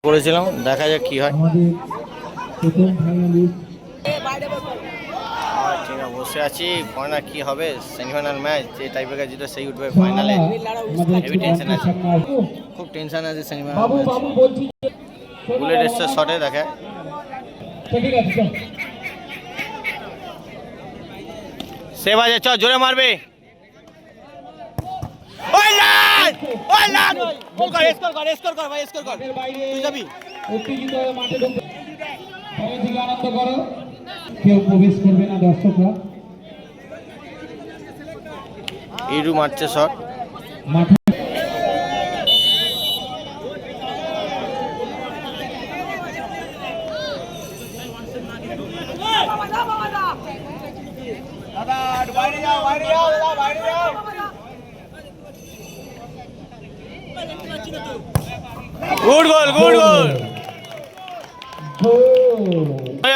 করেছিলাম, দেখা যাক কি হয়। ঠিক আছে, বসে আছি, ফাইনাল কি হবে, সেমিফাইনাল ম্যাচ, যে টাইব্রেকার জিতে সেই উঠবে ফাইনালে। হেভি টেনশন আছে, খুব টেনশন আছে সেমিফাইনাল ম্যাচ। বুলেট এসছে শটে, দেখে সে বাজে, চ জোরে মারবে। ইরু মারছে শট, গুড গোল, গুড গোল।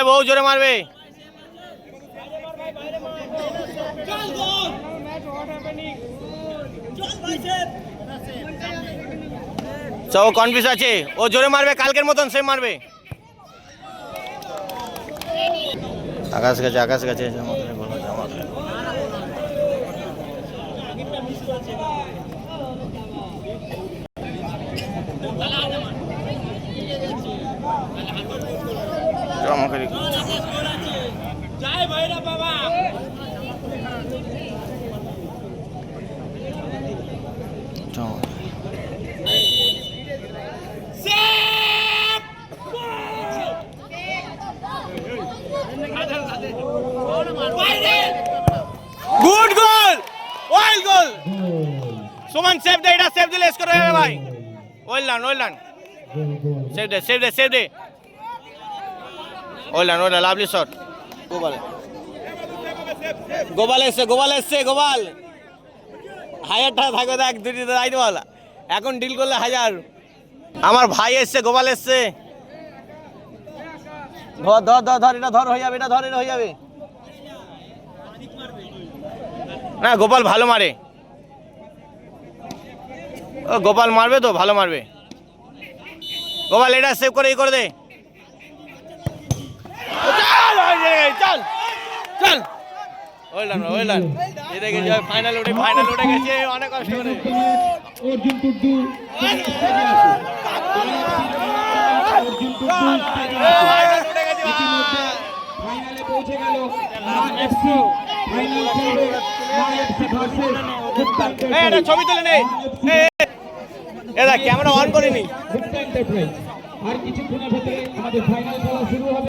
বহু জোরে মারবে। ও কনফিউজ আছে, ও জোরে মারবে, কালকের মতন সে মারবে। আকাশ গেছে, আকাশ গেছে, good goal, wild goal. Suman save দে, এটা সেভ দিলে স্কোর হবে ভাই। Well done, well done, save দে, সেভ দে, সেভ দে। Well done, well done, lovely shot. Gopal, Gopal এসছে, গোপাল এসছে, গোপাল। হাজারটা থাকবে, দেখ দুটি দায়িত্ব বলা, এখন ডিল করলে 1000। আমার ভাই এসছে, গোপাল এসছে। ধর ধর ধর ধর, এটা ধর, হয়ে যাবে, এটা ধর, এটা হয়ে যাবে। না, গোপাল ভালো মারে, ও গোপাল মারবে তো, ভালো মারবে গোপাল। এটা সেভ করে ই করে দে, চল চল। ওয়েল ডান, ওয়েল ডান। এটা গেছে ফাইনাল, উঠে ফাইনাল উঠে গেছে অনেক কষ্ট করে। অর্জুন টুডু ফাইনালে পৌঁছে গেল। ছবি তুলে নে, ক্যামেরা অন করিনি। আর কিছুক্ষণের ভেতরে আমাদের ফাইনাল খেলা শুরু হবে।